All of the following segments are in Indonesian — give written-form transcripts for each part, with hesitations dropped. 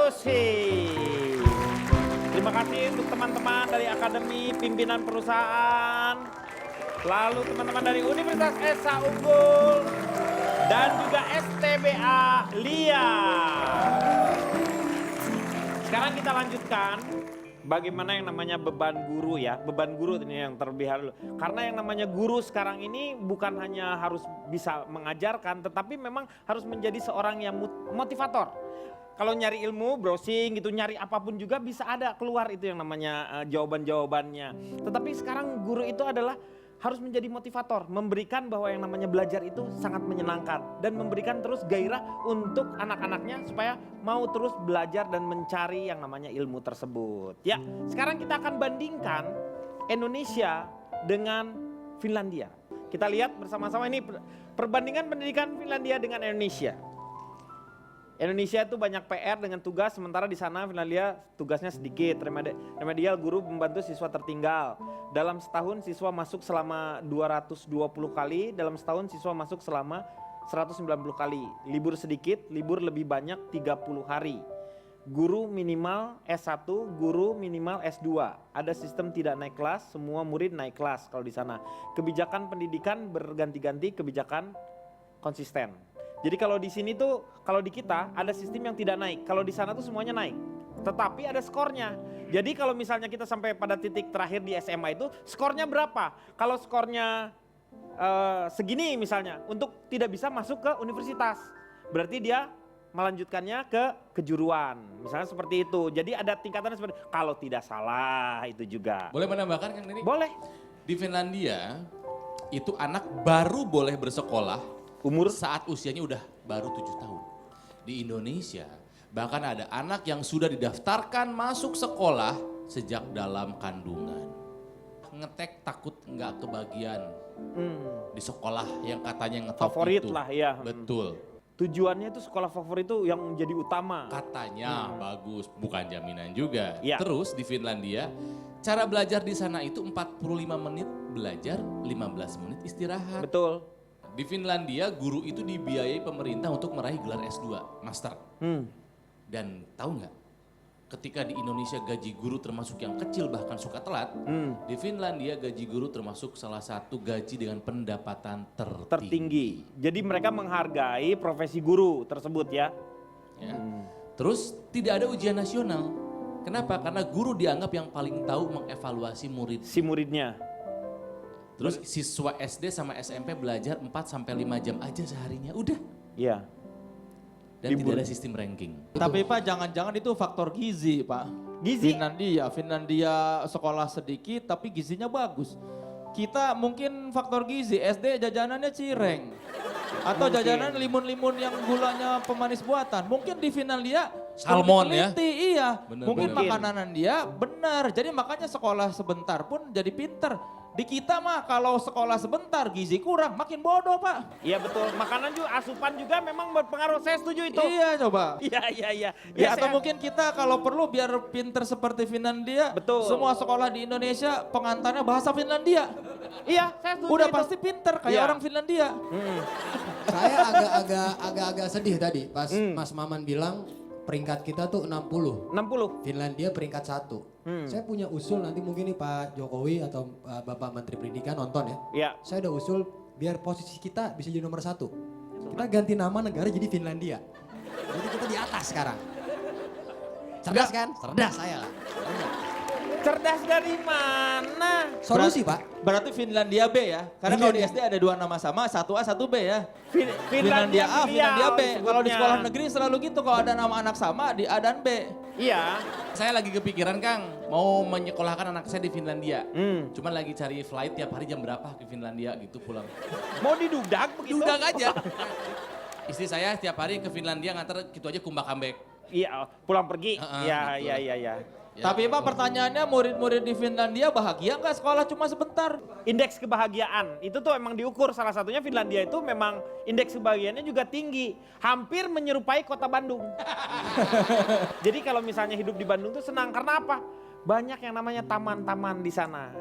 Browsing. Terima kasih untuk teman-teman dari Akademi Pimpinan Perusahaan, lalu teman-teman dari Universitas Esa Unggul, dan juga STBA LIA. Sekarang kita lanjutkan bagaimana yang namanya beban guru ya. Beban guru ini yang terlebih dahulu. Karena yang namanya guru sekarang ini bukan hanya harus bisa mengajarkan, tetapi memang harus menjadi seorang yang motivator. Kalau nyari ilmu, browsing gitu, nyari apapun juga bisa ada keluar itu yang namanya jawaban-jawabannya. Tetapi sekarang guru itu adalah harus menjadi motivator, memberikan bahwa yang namanya belajar itu sangat menyenangkan dan memberikan terus gairah untuk anak-anaknya supaya mau terus belajar dan mencari yang namanya ilmu tersebut. Ya, sekarang kita akan bandingkan Indonesia dengan Finlandia. Kita lihat bersama-sama ini perbandingan pendidikan Finlandia dengan Indonesia. Indonesia itu banyak PR dengan tugas, sementara di sana Finlandia tugasnya sedikit. Remedial guru membantu siswa tertinggal. Dalam setahun siswa masuk selama 220 kali, dalam setahun siswa masuk selama 190 kali. Libur sedikit, libur lebih banyak 30 hari. Guru minimal S1, guru minimal S2. Ada sistem tidak naik kelas, semua murid naik kelas kalau di sana. Kebijakan pendidikan berganti-ganti, kebijakan konsisten. Jadi kalau di sini tuh, kalau di kita ada sistem yang tidak naik. Kalau di sana tuh semuanya naik. Tetapi ada skornya. Jadi kalau misalnya kita sampai pada titik terakhir di SMA itu, skornya berapa? Kalau skornya segini misalnya, untuk tidak bisa masuk ke universitas. Berarti dia melanjutkannya ke kejuruan. Misalnya seperti itu. Jadi ada tingkatannya seperti itu. Kalau tidak salah itu juga. Boleh menambahkan Kang Nini? Boleh. Di Finlandia, itu anak baru boleh bersekolah Umur saat usianya udah baru 7 tahun. Di Indonesia bahkan ada anak yang sudah didaftarkan masuk sekolah sejak dalam kandungan. Ngetek takut nggak kebagian di sekolah yang katanya ngetop favorit itu. lah ya. Betul. Tujuannya itu sekolah favorit itu yang menjadi utama. Katanya bagus, bukan jaminan juga. Ya. Terus di Finlandia, cara belajar di sana itu 45 menit belajar, 15 menit istirahat. Betul. Di Finlandia, guru itu dibiayai pemerintah untuk meraih gelar S2, master. Dan tahu nggak, ketika di Indonesia gaji guru termasuk yang kecil bahkan suka telat, di Finlandia gaji guru termasuk salah satu gaji dengan pendapatan tertinggi. Jadi mereka menghargai profesi guru tersebut ya. Ya. Terus tidak ada ujian nasional. Kenapa? Karena guru dianggap yang paling tahu mengevaluasi murid. Si muridnya. Terus siswa SD sama SMP belajar 4-5 jam aja seharinya, udah. Iya. Dan tidak ada sistem ranking. Tapi Pak, jangan-jangan itu faktor gizi Pak. Gizi? Finlandia sekolah sedikit tapi gizinya bagus. Kita mungkin faktor gizi, SD jajanannya cireng. Atau jajanan limun-limun yang gulanya pemanis buatan. Mungkin di Finlandia Salmon ya? Iya, Bener, mungkin bener. makanan dia benar. Jadi makanya sekolah sebentar pun jadi pinter. Di kita mah kalau sekolah sebentar gizi kurang, makin bodoh Pak. Iya betul, makanan juga, asupan juga memang berpengaruh, saya setuju itu. Iya coba. Iya. Ya, atau saya- mungkin kita kalau perlu biar pinter seperti Finlandia, Betul. semua sekolah di Indonesia pengantarnya bahasa Finlandia. Iya, saya setuju Udah itu. pasti pinter kayak Iya. orang Finlandia. Saya agak sedih tadi pas Mas Maman bilang peringkat kita tuh 60. 60. Finlandia peringkat 1. Saya punya usul nanti mungkin nih Pak Jokowi atau Bapak Menteri Pendidikan nonton ya. Iya. Saya ada usul biar posisi kita bisa jadi nomor 1. Kita ganti nama negara jadi Finlandia. Jadi kita di atas sekarang. Cerdas kan? Cerdas saya lah. Cerdas dari mana? Solusi Pak. Berarti Finlandia B ya. Karena kalau di SD ada 2 nama sama, 1A, 1B ya. Finlandia A, Finlandia B. Kalau di sekolah negeri selalu gitu, kalau ada nama anak sama di A dan B. Iya. Saya lagi kepikiran Kang, mau menyekolahkan anak saya di Finlandia. Cuman lagi cari flight tiap hari jam berapa ke Finlandia gitu pulang. Mau didudak begitu? Dudak aja. Istri saya tiap hari ke Finlandia nganter gitu aja kumbak kambek. Iya, pulang pergi. Betul. Iya. Ya. Tapi Pak pertanyaannya murid-murid di Finlandia bahagia nggak sekolah cuma sebentar? Indeks kebahagiaan itu tuh emang diukur, salah satunya Finlandia itu memang indeks kebahagiaannya juga tinggi, hampir menyerupai kota Bandung. Jadi kalau misalnya hidup di Bandung tuh senang, karena apa? Banyak yang namanya taman-taman di sana,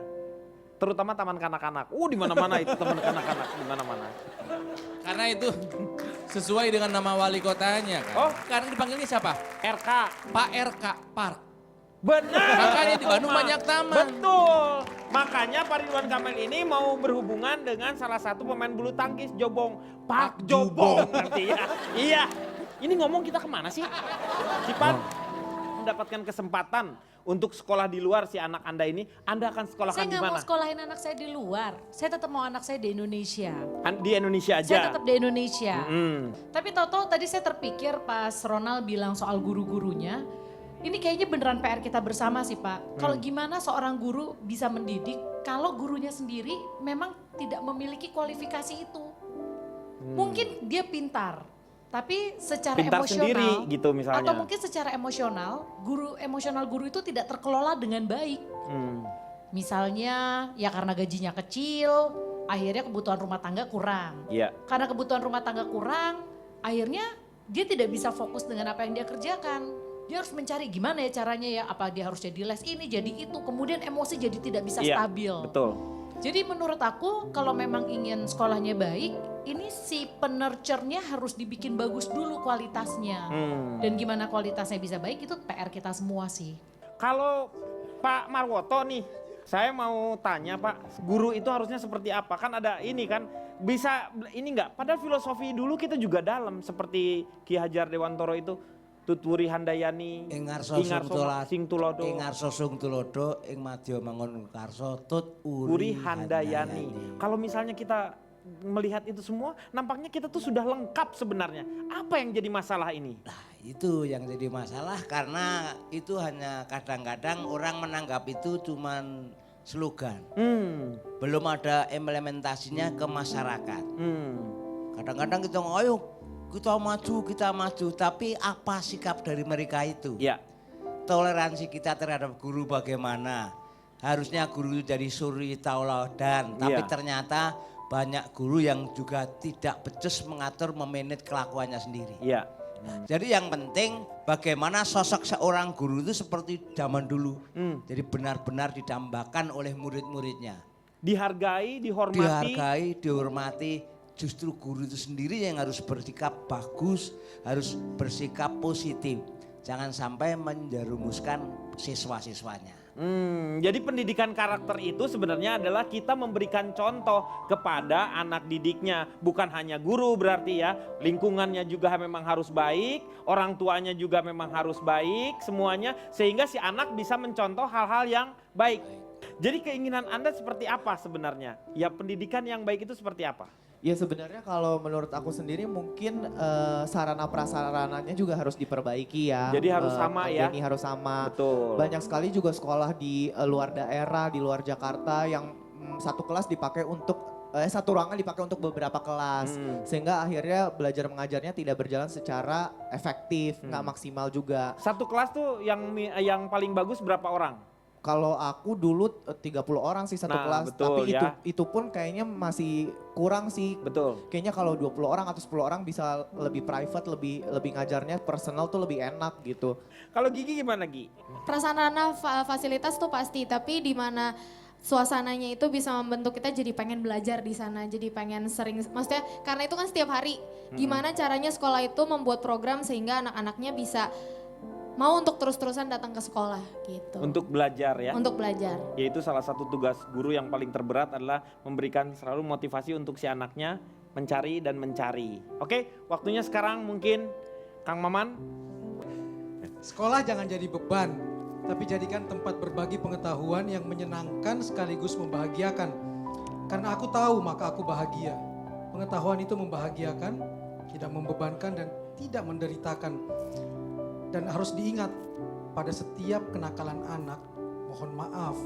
terutama taman kanak-kanak. Di mana-mana itu taman kanak-kanak, di mana-mana. Karena itu Sesuai dengan nama wali kotanya kan. Oh. Karena dipanggilnya siapa? RK. Pak RK Park. Benar. Makanya di Bandung Mas. banyak taman. Betul. Makanya Pak Ridwan Kamil ini mau berhubungan dengan salah satu pemain bulu tangkis Jobong. Pak Jobong nanti ya. Iya. Ini ngomong kita kemana sih? Cipat mendapatkan kesempatan untuk sekolah di luar si anak Anda ini. Anda akan sekolahkan Saya di nggak mau mana? sekolahin anak saya di luar. Saya tetap mau anak saya di Indonesia. Di Indonesia aja. Saya tetap di Indonesia. Hmm. Tapi tahu-tahu tadi saya terpikir pas Ronald bilang soal guru-gurunya. Ini kayaknya beneran PR kita bersama sih Pak. Kalau gimana seorang guru bisa mendidik kalau gurunya sendiri memang tidak memiliki kualifikasi itu. Mungkin dia pintar, tapi secara Pintar emosional sendiri gitu misalnya. atau mungkin secara emosional, guru itu tidak terkelola dengan baik. Hmm. Misalnya ya karena gajinya kecil, akhirnya kebutuhan rumah tangga kurang. Iya. Karena kebutuhan rumah tangga kurang, akhirnya dia tidak bisa fokus dengan apa yang dia kerjakan. Dia harus mencari gimana ya caranya ya, apa dia harus jadi les ini, jadi itu. Kemudian emosi jadi tidak bisa Iya, stabil. betul. Jadi menurut aku kalau memang ingin sekolahnya baik, ini si penurture-nya harus dibikin bagus dulu kualitasnya. Dan gimana kualitasnya bisa baik itu PR kita semua sih. Kalau Pak Marwoto nih, saya mau tanya Pak, guru itu harusnya seperti apa? Kan ada ini kan, bisa ini enggak? Padahal filosofi dulu kita juga dalam, seperti Ki Hajar Dewantoro itu, Tutwuri Handayani, Ingarso Sing Tulodo, Ingarso Sung Tulodo, ing Madya Mangun Karso, Tut Uri Uri Handayani. Kalau misalnya kita melihat itu semua, nampaknya kita tuh sudah lengkap sebenarnya. Apa yang jadi masalah ini? Nah itu yang jadi masalah karena itu hanya kadang-kadang orang menanggap itu cuman slogan. Belum ada implementasinya ke masyarakat. Kadang-kadang kita ngomong, ayo kita maju, tapi apa sikap dari mereka itu? Ya. Toleransi kita terhadap guru bagaimana? Harusnya guru itu jadi suri tauladan, tapi Iya. ternyata banyak guru yang juga tidak becus mengatur memanage kelakuannya sendiri. Iya. Jadi yang penting bagaimana sosok seorang guru itu seperti zaman dulu. Jadi benar-benar didambakan oleh murid-muridnya. Dihargai, dihormati. Dihargai, dihormati. Justru guru itu sendiri yang harus bersikap bagus, harus bersikap positif. Jangan sampai menjerumuskan siswa-siswanya. Jadi pendidikan karakter itu sebenarnya adalah kita memberikan contoh kepada anak didiknya. Bukan hanya guru berarti ya, lingkungannya juga memang harus baik, orang tuanya juga memang harus baik, semuanya. Sehingga si anak bisa mencontoh hal-hal yang baik. Jadi keinginan Anda seperti apa sebenarnya? Ya pendidikan yang baik itu seperti apa? Ya sebenarnya kalau menurut aku sendiri mungkin sarana prasarananya juga harus diperbaiki ya. Jadi harus sama ya? Ini harus sama. Betul. Banyak sekali juga sekolah di luar daerah, di luar Jakarta yang satu kelas dipakai untuk satu ruangan dipakai untuk beberapa kelas. Sehingga akhirnya belajar mengajarnya tidak berjalan secara efektif, nggak maksimal juga. Satu kelas tuh yang paling bagus berapa orang? Kalau aku dulu 30 orang sih satu Nah, kelas, betul, tapi ya. itu pun kayaknya masih kurang sih. Betul. Kayaknya kalau 20 orang atau 10 orang bisa lebih private, lebih ngajarnya personal tuh lebih enak gitu. Kalau Gigi gimana Gi? Prasarana fasilitas tuh pasti, tapi di mana suasananya itu bisa membentuk kita jadi pengen belajar di sana, jadi pengen sering, maksudnya karena itu kan setiap hari. Gimana caranya sekolah itu membuat program sehingga anak-anaknya bisa mau untuk terus-terusan datang ke sekolah gitu. Untuk belajar ya? Untuk belajar. Yaitu salah satu tugas guru yang paling terberat adalah memberikan selalu motivasi untuk si anaknya mencari dan mencari. Oke, waktunya sekarang mungkin Kang Maman. Sekolah jangan jadi beban, tapi jadikan tempat berbagi pengetahuan yang menyenangkan sekaligus membahagiakan. Karena aku tahu maka aku bahagia. Pengetahuan itu membahagiakan, tidak membebankan dan tidak menderitakan. Dan harus diingat, pada setiap kenakalan anak, mohon maaf,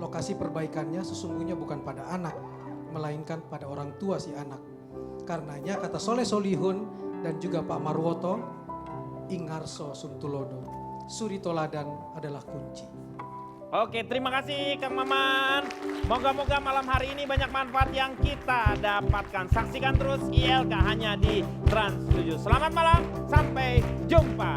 lokasi perbaikannya sesungguhnya bukan pada anak, melainkan pada orang tua si anak. Karenanya kata Soleh Solihun dan juga Pak Marwoto, Ingarso Suntulodo, suri toladan adalah kunci. Oke, terima kasih Kang Maman. Moga-moga malam hari ini banyak manfaat yang kita dapatkan. Saksikan terus ILK hanya di Trans 7. Selamat malam, sampai jumpa.